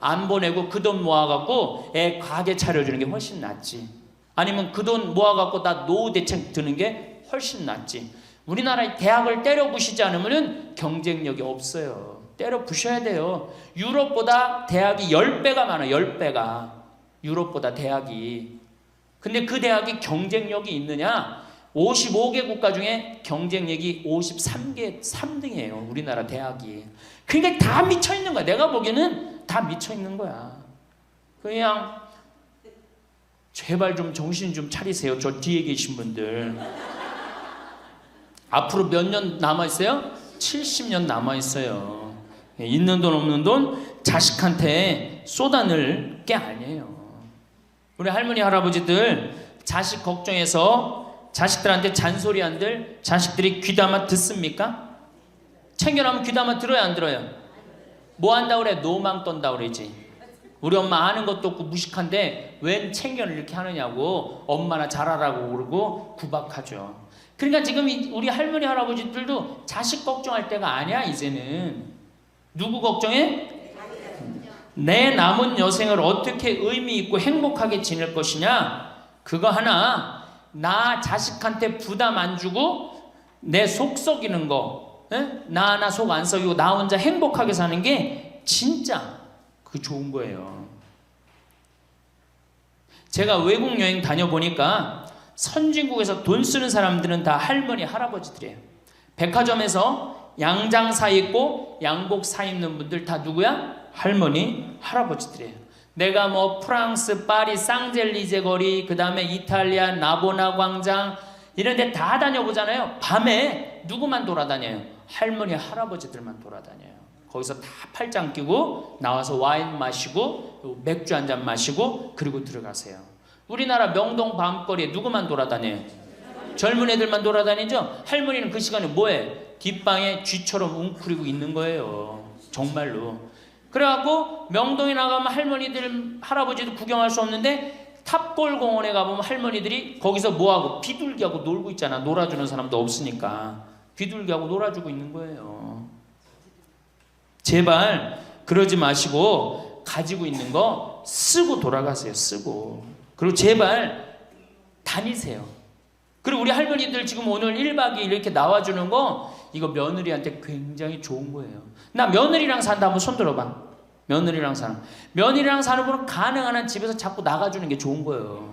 안 보내고 그 돈 모아갖고 애 가게 차려주는 게 훨씬 낫지. 아니면 그 돈 모아갖고 나 노후 대책 드는 게 훨씬 낫지. 우리나라의 대학을 때려 부시지 않으면 경쟁력이 없어요. 때려 부셔야 돼요. 유럽보다 대학이 10배가 많아요. 10배가. 유럽보다 대학이. 근데 그 대학이 경쟁력이 있느냐? 55개 국가 중에 경쟁력이 53개 3등이에요. 우리나라 대학이. 그러니까 다 미쳐있는 거야. 내가 보기에는 다 미쳐있는 거야. 그냥 제발 좀 정신 좀 차리세요. 저 뒤에 계신 분들. 앞으로 몇 년 남아있어요? 70년 남아있어요. 있는 돈 없는 돈 자식한테 쏟아낼 게 아니에요. 우리 할머니 할아버지들 자식 걱정해서 자식들한테 잔소리한들 자식들이 귀담아 듣습니까? 챙겨나면 귀담아 들어야 안 들어요? 뭐 한다 그래? 노망 떤다 그러지. 우리 엄마 아는 것도 없고 무식한데 웬 챙겨를 이렇게 하느냐고 엄마나 잘하라고 그러고 구박하죠. 그러니까 지금 우리 할머니 할아버지들도 자식 걱정할 때가 아니야. 이제는 누구 걱정해? 내 남은 여생을 어떻게 의미 있고 행복하게 지낼 것이냐. 그거 하나. 나 자식한테 부담 안 주고 내 속 썩이는 거, 나 속 안 썩이고 나 혼자 행복하게 사는 게 진짜 그 좋은 거예요. 제가 외국 여행 다녀보니까 선진국에서 돈 쓰는 사람들은 다 할머니 할아버지들이에요. 백화점에서 양장 사 입고 양복 사 입는 분들 다 누구야? 할머니 할아버지들이에요. 내가 뭐 프랑스 파리 쌍젤리제 거리, 그 다음에 이탈리아 나보나 광장 이런 데 다 다녀보잖아요. 밤에 누구만 돌아다녀요? 할머니 할아버지들만 돌아다녀요. 거기서 다 팔짱 끼고 나와서 와인 마시고 맥주 한 잔 마시고 그리고 들어가세요. 우리나라 명동 밤거리에 누구만 돌아다녀요? 젊은 애들만 돌아다니죠? 할머니는 그 시간에 뭐해? 뒷방에 쥐처럼 웅크리고 있는 거예요. 정말로. 그래갖고 명동에 나가면 할머니들 할아버지도 구경할 수 없는데 탑골 공원에 가보면 할머니들이 거기서 뭐하고 비둘기하고 놀고 있잖아. 놀아주는 사람도 없으니까 비둘기하고 놀아주고 있는 거예요. 제발 그러지 마시고 가지고 있는 거 쓰고 돌아가세요. 쓰고. 그리고 제발 다니세요. 그리고 우리 할머니들 지금 오늘 1박 2일 이렇게 나와주는 거 이거 며느리한테 굉장히 좋은 거예요. 나 며느리랑 산다 한번 손 들어봐. 며느리랑 사는. 며느리랑 사는 분은 가능한 한 집에서 자꾸 나가주는 게 좋은 거예요.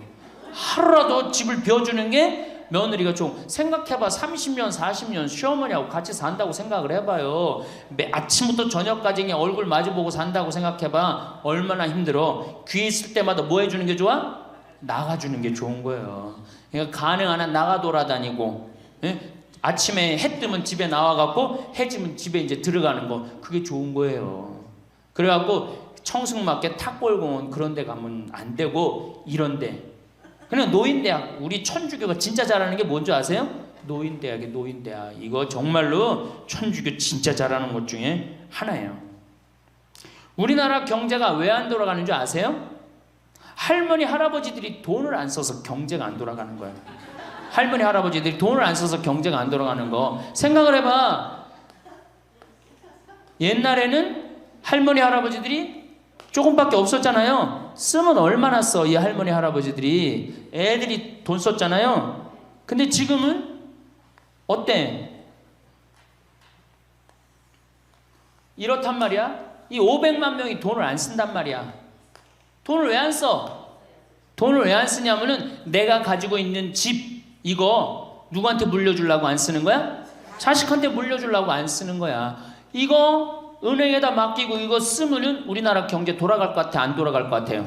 하루라도 집을 비워주는 게 며느리가 좋은. 생각해봐. 30년 40년 시어머니하고 같이 산다고 생각을 해봐요. 아침부터 저녁까지 그냥 얼굴 마주보고 산다고 생각해봐. 얼마나 힘들어. 귀 있을 때마다 뭐 해주는 게 좋아? 나가주는 게 좋은 거예요. 그러니까 가능한 한 나가 돌아다니고, 예? 아침에 해 뜨면 집에 나와갖고 해 지면 집에 이제 들어가는 거 그게 좋은 거예요. 그래갖고 청승맞게 탑골공원 그런 데 가면 안 되고 이런 데 그냥 노인대학. 우리 천주교가 진짜 잘하는 게 뭔지 아세요? 노인대학이에요. 노인대학. 이거 정말로 천주교 진짜 잘하는 것 중에 하나예요. 우리나라 경제가 왜 안 돌아가는 줄 아세요? 할머니 할아버지들이 돈을 안 써서 경제가 안 돌아가는 거예요. 할머니 할아버지들이 돈을 안 써서 경제가 안 돌아가는 거 생각을 해봐. 옛날에는 할머니 할아버지들이 조금밖에 없었잖아요. 쓰면 얼마나 써 이 할머니 할아버지들이. 애들이 돈 썼잖아요. 근데 지금은 어때? 이렇단 말이야. 이 500만 명이 돈을 안 쓴단 말이야. 돈을 왜 안 써? 돈을 왜 안 쓰냐면은 내가 가지고 있는 집 이거 누구한테 물려주려고 안 쓰는 거야? 자식한테 물려주려고 안 쓰는 거야. 이거 은행에다 맡기고 이거 쓰면은 우리나라 경제 돌아갈 것 같아? 안 돌아갈 것 같아요?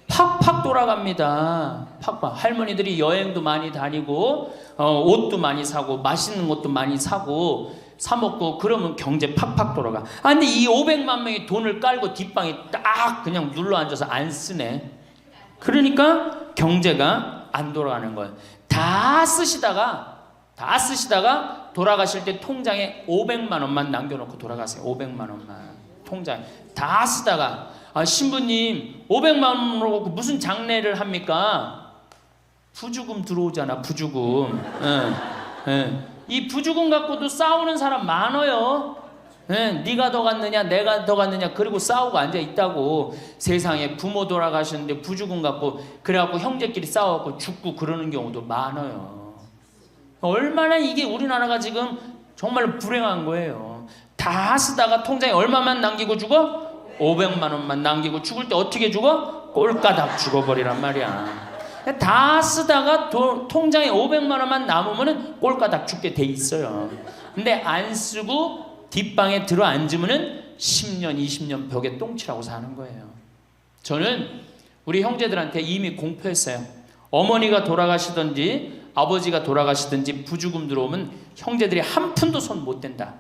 팍팍 돌아갑니다. 팍팍. 할머니들이 여행도 많이 다니고 옷도 많이 사고 맛있는 것도 많이 사고 사 먹고 그러면 경제 팍팍 돌아가. 아 근데 이 500만 명이 돈을 깔고 뒷방에 딱 그냥 눌러 앉아서 안 쓰네. 그러니까 경제가 안 돌아가는 거예요. 다 쓰시다가 돌아가실 때 통장에 500만 원만 남겨놓고 돌아가세요. 500만 원만 통장에 다 쓰다가 신부님 500만 원으로 무슨 장례를 합니까? 부주금 들어오잖아. 부주금. 이 부주금 갖고도 싸우는 사람 많아요. 네가 더 갔느냐 내가 더 갔느냐 그리고 싸우고 앉아 있다고. 세상에 부모 돌아가셨는데 부주금 갖고 그래갖고 형제끼리 싸워갖고 죽고 그러는 경우도 많아요. 얼마나 이게 우리나라가 지금 정말 불행한 거예요. 다 쓰다가 통장에 얼마만 남기고 죽어? 500만 원만 남기고 죽을 때 어떻게 죽어? 꼴까닥 죽어버리란 말이야. 다 쓰다가 통장에 500만 원만 남으면 꼴까닥 죽게 돼 있어요. 근데 안 쓰고 뒷방에 들어 앉으면은 10년 20년 벽에 똥치라고 사는 거예요. 저는 우리 형제들한테 이미 공표했어요. 어머니가 돌아가시든지 아버지가 돌아가시든지 부주금 들어오면 형제들이 한 푼도 손 못 댄다.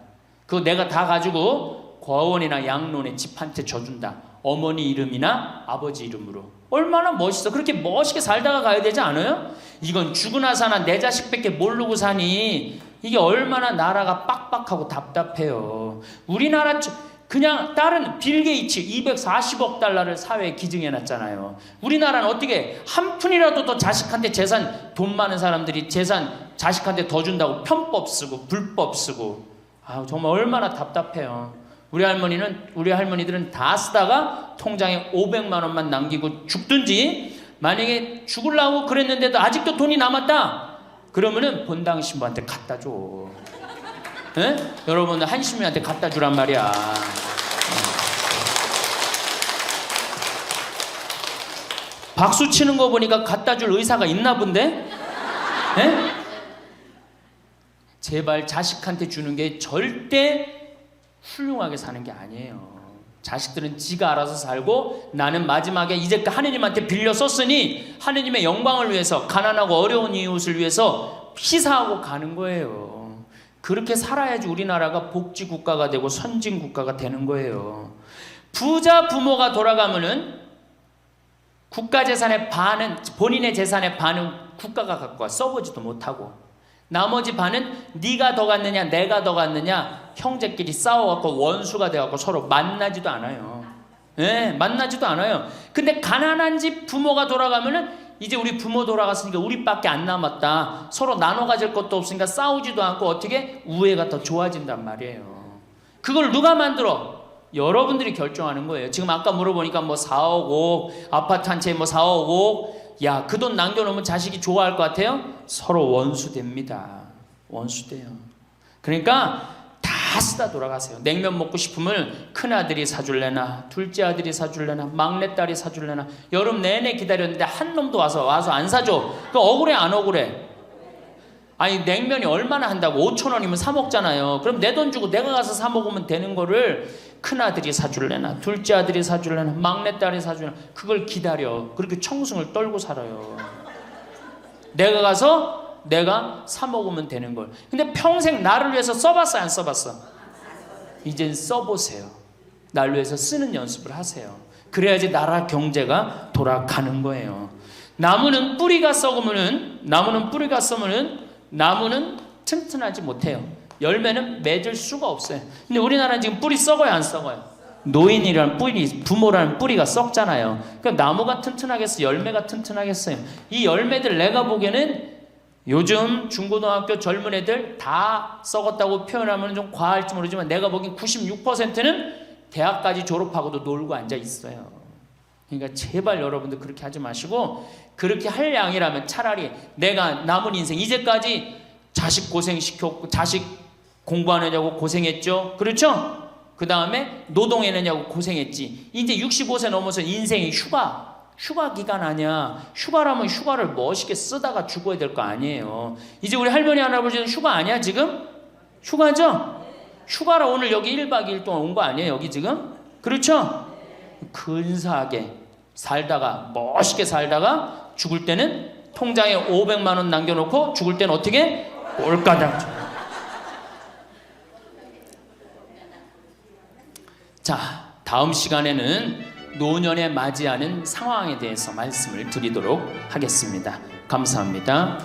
그거 내가 다 가지고 과원이나 양론에 집 한 채 줘준다. 어머니 이름이나 아버지 이름으로. 얼마나 멋있어. 그렇게 멋있게 살다가 가야 되지 않아요? 이건 죽으나 사나 내 자식밖에 모르고 사니 이게 얼마나 나라가 빡빡하고 답답해요. 우리나라 그냥 다른 빌 게이츠 240억 달러를 사회에 기증해놨잖아요. 우리나라는 어떻게 한 푼이라도 더 자식한테 재산, 돈 많은 사람들이 재산 자식한테 더 준다고 편법 쓰고 불법 쓰고. 정말 얼마나 답답해요. 우리 할머니들은 다 쓰다가 통장에 500만 원만 남기고 죽든지, 만약에 죽으려고 그랬는데도 아직도 돈이 남았다 그러면은 본당 신부한테 갖다 줘. 에? 여러분들 한신부한테 갖다 주란 말이야. 박수 치는 거 보니까 갖다 줄 의사가 있나 본데? 에? 제발 자식한테 주는 게 절대 훌륭하게 사는 게 아니에요. 자식들은 지가 알아서 살고 나는 마지막에 이제 하느님한테 빌려 썼으니 하느님의 영광을 위해서 가난하고 어려운 이웃을 위해서 희사하고 가는 거예요. 그렇게 살아야지 우리나라가 복지국가가 되고 선진국가가 되는 거예요. 부자 부모가 돌아가면은 국가 재산의 반은, 본인의 재산의 반은 국가가 갖고 와 써보지도 못하고, 나머지 반은 네가 더 갖느냐 내가 더 갖느냐 형제끼리 싸워갖고 원수가 돼갖고 서로 만나지도 않아요. 예, 만나지도 않아요. 근데 가난한 집 부모가 돌아가면은 이제 우리 부모 돌아갔으니까 우리밖에 안 남았다, 서로 나눠 가질 것도 없으니까 싸우지도 않고 어떻게 우애가 더 좋아진단 말이에요. 그걸 누가 만들어? 여러분들이 결정하는 거예요. 지금 아까 물어보니까 뭐 4억 5억 아파트 한 채에 뭐 4억 5억, 야, 그 돈 남겨놓으면 자식이 좋아할 것 같아요? 서로 원수됩니다. 원수돼요. 그러니까 다 쓰다 돌아가세요. 냉면 먹고 싶으면 큰아들이 사줄래나 둘째 아들이 사줄래나 막내딸이 사줄래나 여름 내내 기다렸는데 한 놈도 와서 안 사줘. 그 억울해 안 억울해? 아니 냉면이 얼마나 한다고? 5,000원이면 사 먹잖아요. 그럼 내 돈 주고 내가 가서 사 먹으면 되는 거를 큰아들이 사줄래나 둘째 아들이 사줄래나 막내딸이 사줄래나 그걸 기다려. 그렇게 청승을 떨고 살아요. 내가 가서 내가 사 먹으면 되는 걸. 근데 평생 나를 위해서 써봤어 안 써봤어? 이젠 써보세요. 나를 위해서 쓰는 연습을 하세요. 그래야지 나라 경제가 돌아가는 거예요. 나무는 뿌리가 썩으면은 나무는 튼튼하지 못해요. 열매는 맺을 수가 없어요. 근데 우리나라는 지금 뿌리 썩어요 안 썩어요? 노인이라는 뿌리, 부모라는 뿌리가 썩잖아요. 그럼 나무가 튼튼하겠어요? 열매가 튼튼하겠어요? 이 열매들 내가 보기에는 요즘 중고등학교 젊은 애들 다 썩었다고 표현하면 좀 과할지 모르지만 내가 보기엔 96%는 대학까지 졸업하고도 놀고 앉아 있어요. 그러니까 제발 여러분들 그렇게 하지 마시고, 그렇게 할 양이라면 차라리 내가 남은 인생 이제까지 자식 고생시켰고 자식 공부하느냐고 고생했죠. 그렇죠? 그 다음에 노동해내냐고 고생했지. 이제 65세 넘어서 인생이 휴가 기간 아니야. 휴가라면 휴가를 멋있게 쓰다가 죽어야 될 거 아니에요. 이제 우리 할머니 할아버지는 휴가 아니야 지금? 휴가죠? 휴가라 오늘 여기 1박 2일 동안 온 거 아니에요 여기 지금? 그렇죠? 근사하게 살다가 멋있게 살다가 죽을 때는 통장에 500만 원 남겨놓고 죽을 때는 어떻게? 꼴까당. 자, 다음 시간에는 노년에 맞이하는 상황에 대해서 말씀을 드리도록 하겠습니다. 감사합니다.